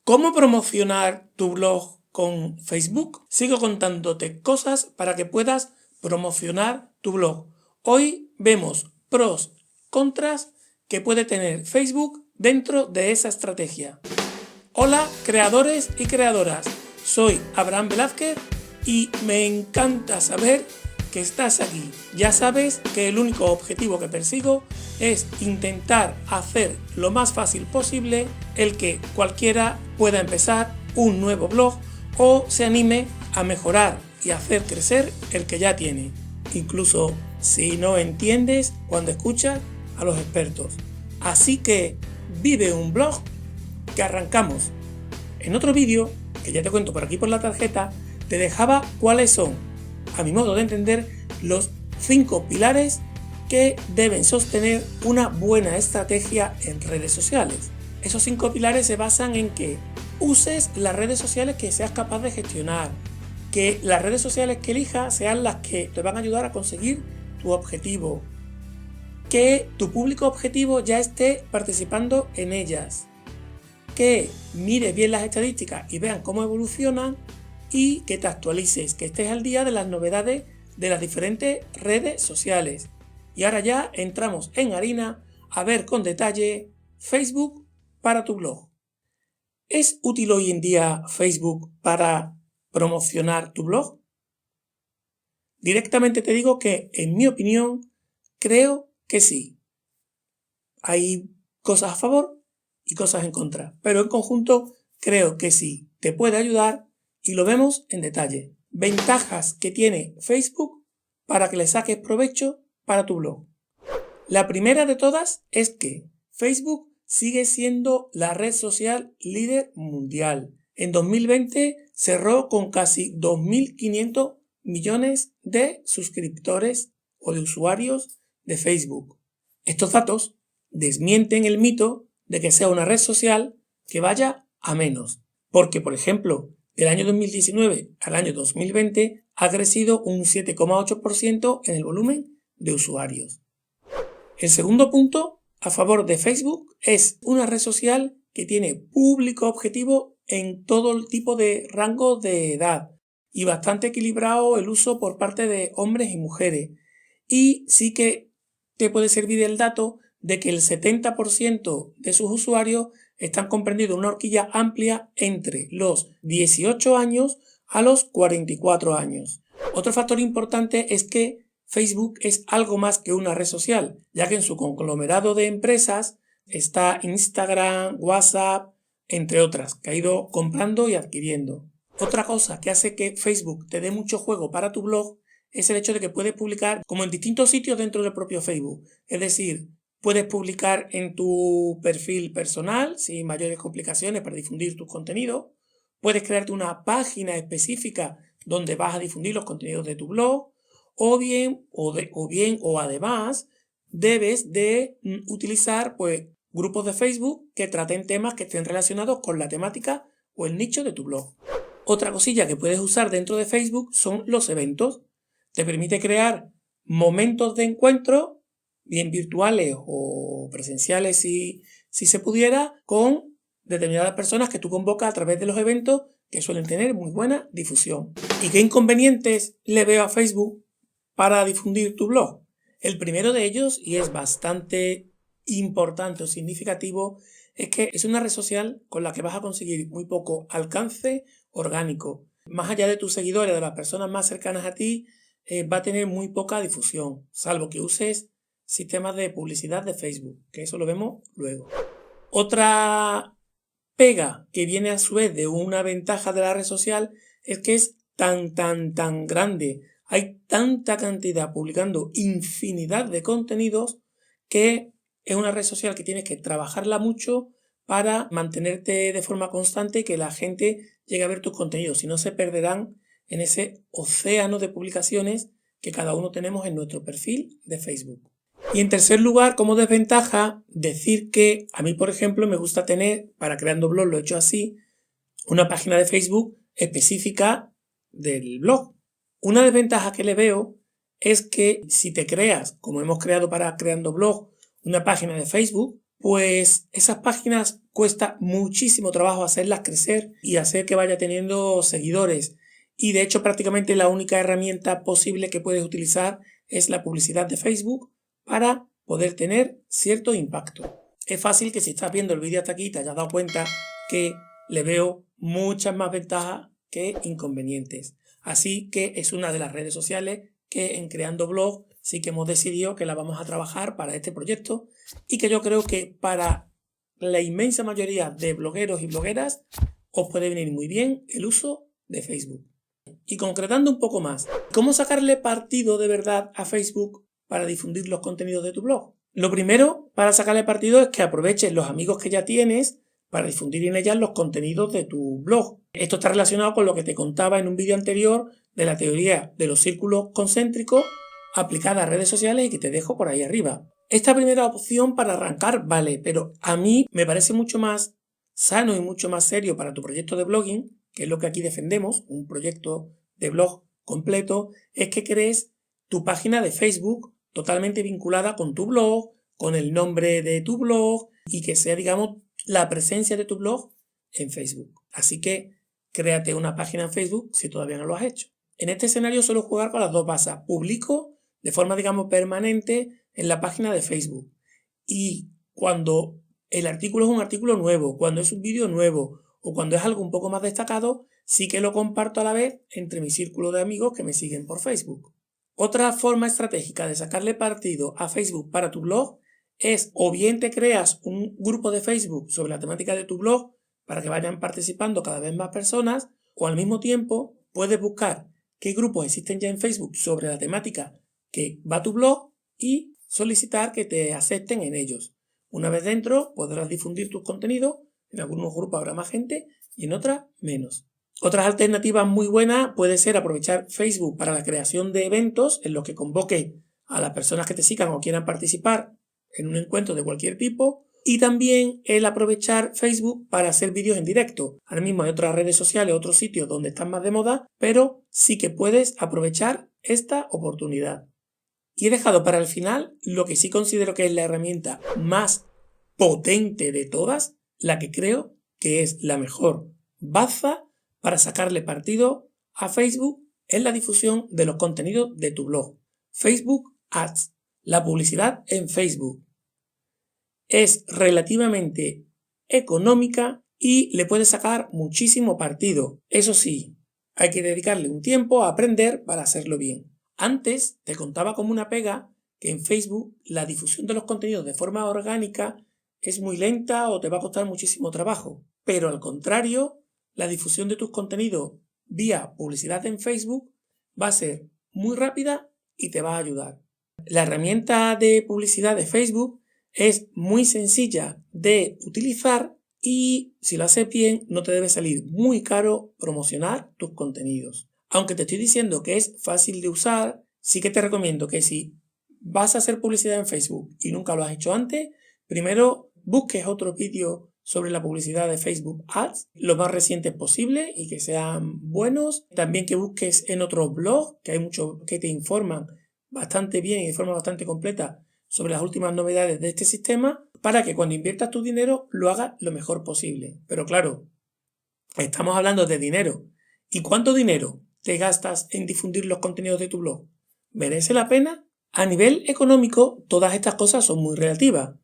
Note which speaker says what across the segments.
Speaker 1: ¿Cómo promocionar tu blog con Facebook? Sigo contándote cosas para que puedas promocionar tu blog. Hoy vemos pros, contras que puede tener Facebook dentro de esa estrategia. Hola creadores y creadoras, soy Abraham Velázquez y me encanta saber que estás aquí. Ya sabes que el único objetivo que persigo es intentar hacer lo más fácil posible el que cualquiera pueda empezar un nuevo blog o se anime a mejorar y hacer crecer el que ya tiene, incluso si no entiendes cuando escuchas a los expertos. Así que vive un blog, que arrancamos. En otro vídeo, que ya te cuento por aquí por la tarjeta, te dejaba cuáles son, a mi modo de entender, los 5 pilares que deben sostener una buena estrategia en redes sociales. Esos 5 pilares se basan en que uses las redes sociales que seas capaz de gestionar, que las redes sociales que elijas sean las que te van a ayudar a conseguir tu objetivo, que tu público objetivo ya esté participando en ellas, que mires bien las estadísticas y vean cómo evolucionan y que te actualices, que estés al día de las novedades de las diferentes redes sociales. Y ahora ya entramos en harina a ver con detalle Facebook para tu blog. ¿Es útil hoy en día Facebook para promocionar tu blog? Directamente te digo que, en mi opinión, creo que sí. Hay cosas a favor y cosas en contra, pero en conjunto creo que sí, te puede ayudar y lo vemos en detalle. Ventajas que tiene Facebook para que le saques provecho para tu blog. La primera de todas es que Facebook sigue siendo la red social líder mundial. En 2020 cerró con casi 2.500 millones de suscriptores o de usuarios de Facebook. Estos datos desmienten el mito de que sea una red social que vaya a menos, porque, por ejemplo, del año 2019 al año 2020 ha crecido un 7,8% en el volumen de usuarios. El segundo punto a favor de Facebook es una red social que tiene público objetivo en todo el tipo de rango de edad y bastante equilibrado el uso por parte de hombres y mujeres. Y sí que te puede servir el dato de que el 70% de sus usuarios están comprendidos en una horquilla amplia entre los 18 años a los 44 años. Otro factor importante es que Facebook es algo más que una red social, ya que en su conglomerado de empresas está Instagram, WhatsApp, entre otras, que ha ido comprando y adquiriendo. Otra cosa que hace que Facebook te dé mucho juego para tu blog es el hecho de que puedes publicar como en distintos sitios dentro del propio Facebook. Es decir, puedes publicar en tu perfil personal sin mayores complicaciones para difundir tus contenidos. Puedes crearte una página específica donde vas a difundir los contenidos de tu blog. O además debes de utilizar grupos de Facebook que traten temas que estén relacionados con la temática o el nicho de tu blog. Otra cosilla que puedes usar dentro de Facebook son los eventos. Te permite crear momentos de encuentro, bien virtuales o presenciales si se pudiera, con determinadas personas que tú convocas a través de los eventos que suelen tener muy buena difusión. ¿Y qué inconvenientes le veo a Facebook para difundir tu blog? El primero de ellos, y es bastante importante o significativo, es que es una red social con la que vas a conseguir muy poco alcance orgánico. Más allá de tus seguidores, de las personas más cercanas a ti, va a tener muy poca difusión, salvo que uses sistemas de publicidad de Facebook, que eso lo vemos luego. Otra pega que viene a su vez de una ventaja de la red social es que es tan grande. Hay tanta cantidad publicando infinidad de contenidos que es una red social que tienes que trabajarla mucho para mantenerte de forma constante y que la gente llegue a ver tus contenidos, si no se perderán en ese océano de publicaciones que cada uno tenemos en nuestro perfil de Facebook. Y en tercer lugar, como desventaja, decir que a mí, por ejemplo, me gusta tener, para Creando Blog lo he hecho así, una página de Facebook específica del blog. Una desventaja que le veo es que si te creas, como hemos creado para Creando Blog, una página de Facebook, pues esas páginas cuesta muchísimo trabajo hacerlas crecer y hacer que vaya teniendo seguidores. Y de hecho prácticamente la única herramienta posible que puedes utilizar es la publicidad de Facebook para poder tener cierto impacto. Es fácil que si estás viendo el vídeo hasta aquí te hayas dado cuenta que le veo muchas más ventajas que inconvenientes. Así que es una de las redes sociales que en Creando Blog sí que hemos decidido que la vamos a trabajar para este proyecto y que yo creo que para la inmensa mayoría de blogueros y blogueras os puede venir muy bien el uso de Facebook. Y concretando un poco más, ¿cómo sacarle partido de verdad a Facebook para difundir los contenidos de tu blog? Lo primero para sacarle partido es que aproveches los amigos que ya tienes para difundir en ellas los contenidos de tu blog. Esto está relacionado con lo que te contaba en un vídeo anterior de la teoría de los círculos concéntricos aplicada a redes sociales y que te dejo por ahí arriba. Esta primera opción para arrancar vale, pero a mí me parece mucho más sano y mucho más serio para tu proyecto de blogging, que es lo que aquí defendemos, un proyecto de blog completo, es que crees tu página de Facebook totalmente vinculada con tu blog, con el nombre de tu blog y que sea, digamos, la presencia de tu blog en Facebook. Así que créate una página en Facebook si todavía no lo has hecho. En este escenario suelo jugar con las dos bases. Publico de forma, digamos, permanente en la página de Facebook. Y cuando el artículo es un artículo nuevo, cuando es un vídeo nuevo o cuando es algo un poco más destacado, sí que lo comparto a la vez entre mi círculo de amigos que me siguen por Facebook. Otra forma estratégica de sacarle partido a Facebook para tu blog es o bien te creas un grupo de Facebook sobre la temática de tu blog para que vayan participando cada vez más personas, o al mismo tiempo puedes buscar qué grupos existen ya en Facebook sobre la temática que va tu blog y solicitar que te acepten en ellos. Una vez dentro podrás difundir tus contenidos, en algunos grupos habrá más gente y en otras menos. Otras alternativas muy buenas puede ser aprovechar Facebook para la creación de eventos en los que convoque a las personas que te sigan o quieran participar en un encuentro de cualquier tipo, y también el aprovechar Facebook para hacer vídeos en directo. Ahora mismo hay otras redes sociales, otros sitios donde están más de moda, pero sí que puedes aprovechar esta oportunidad. Y he dejado para el final lo que sí considero que es la herramienta más potente de todas, la que creo que es la mejor baza para sacarle partido a Facebook, es la difusión de los contenidos de tu blog. Facebook Ads, la publicidad en Facebook. Es relativamente económica y le puedes sacar muchísimo partido. Eso sí, hay que dedicarle un tiempo a aprender para hacerlo bien. Antes te contaba como una pega que en Facebook la difusión de los contenidos de forma orgánica es muy lenta o te va a costar muchísimo trabajo. Pero al contrario, la difusión de tus contenidos vía publicidad en Facebook va a ser muy rápida y te va a ayudar. La herramienta de publicidad de Facebook es muy sencilla de utilizar y si lo haces bien no te debe salir muy caro promocionar tus contenidos. Aunque te estoy diciendo que es fácil de usar, sí que te recomiendo que si vas a hacer publicidad en Facebook y nunca lo has hecho antes, primero busques otro vídeo sobre la publicidad de Facebook Ads, lo más recientes posible y que sean buenos. También que busques en otros blogs, que hay muchos que te informan bastante bien y de forma bastante completa sobre las últimas novedades de este sistema, para que cuando inviertas tu dinero lo hagas lo mejor posible. Pero claro, estamos hablando de dinero. ¿Y cuánto dinero te gastas en difundir los contenidos de tu blog? ¿Merece la pena? A nivel económico, todas estas cosas son muy relativas.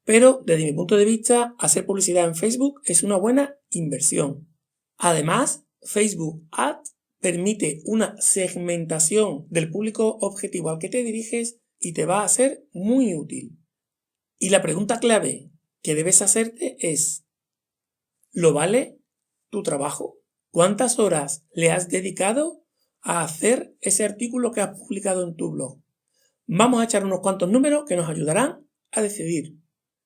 Speaker 1: Pero desde mi punto de vista, hacer publicidad en Facebook es una buena inversión. Además, Facebook Ads permite una segmentación del público objetivo al que te diriges y te va a ser muy útil. Y la pregunta clave que debes hacerte es, ¿lo vale tu trabajo? ¿Cuántas horas le has dedicado a hacer ese artículo que has publicado en tu blog? Vamos a echar unos cuantos números que nos ayudarán a decidir.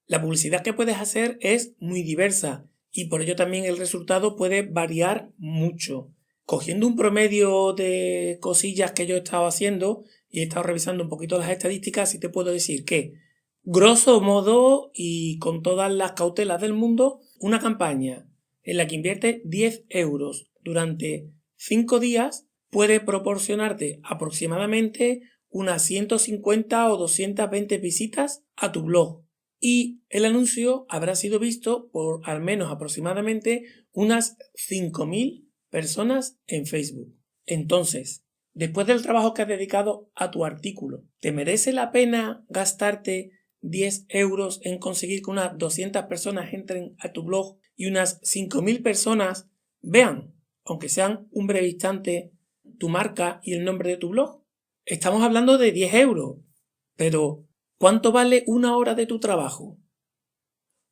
Speaker 1: La publicidad que puedes hacer es muy diversa y por ello también el resultado puede variar mucho. Cogiendo un promedio de cosillas que yo he estado haciendo y he estado revisando un poquito las estadísticas, sí te puedo decir que, grosso modo y con todas las cautelas del mundo, una campaña en la que inviertes 10 euros durante 5 días puede proporcionarte aproximadamente unas 150 o 220 visitas a tu blog. y el anuncio habrá sido visto por al menos aproximadamente unas 5.000 personas en Facebook. Entonces, después del trabajo que has dedicado a tu artículo, ¿te merece la pena gastarte 10 euros en conseguir que unas 200 personas entren a tu blog y unas 5.000 personas vean, aunque sean un breve instante, tu marca y el nombre de tu blog? Estamos hablando de 10 euros, pero ¿cuánto vale una hora de tu trabajo?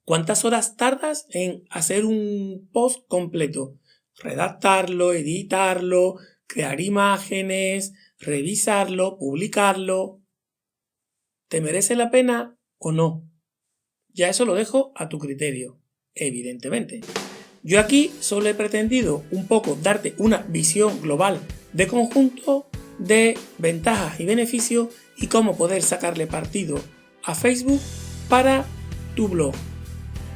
Speaker 1: ¿Cuántas horas tardas en hacer un post completo? Redactarlo, editarlo, crear imágenes, revisarlo, publicarlo. ¿Te merece la pena o no? Ya eso lo dejo a tu criterio, evidentemente. Yo aquí solo he pretendido un poco darte una visión global de conjunto de ventajas y beneficios y cómo poder sacarle partido a Facebook para tu blog.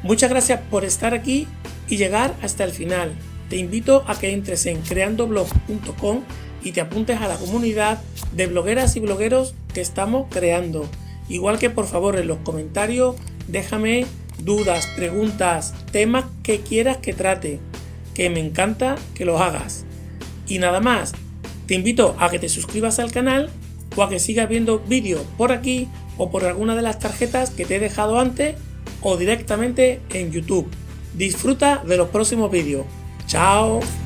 Speaker 1: Muchas gracias por estar aquí y llegar hasta el final. Te invito a que entres en creandoblog.com y te apuntes a la comunidad de blogueras y blogueros que estamos creando. Igual que por favor en los comentarios déjame dudas, preguntas, temas que quieras que trate, que me encanta que los hagas. Y nada más, te invito a que te suscribas al canal o a que sigas viendo vídeos por aquí o por alguna de las tarjetas que te he dejado antes o directamente en YouTube. Disfruta de los próximos vídeos. ¡Chao!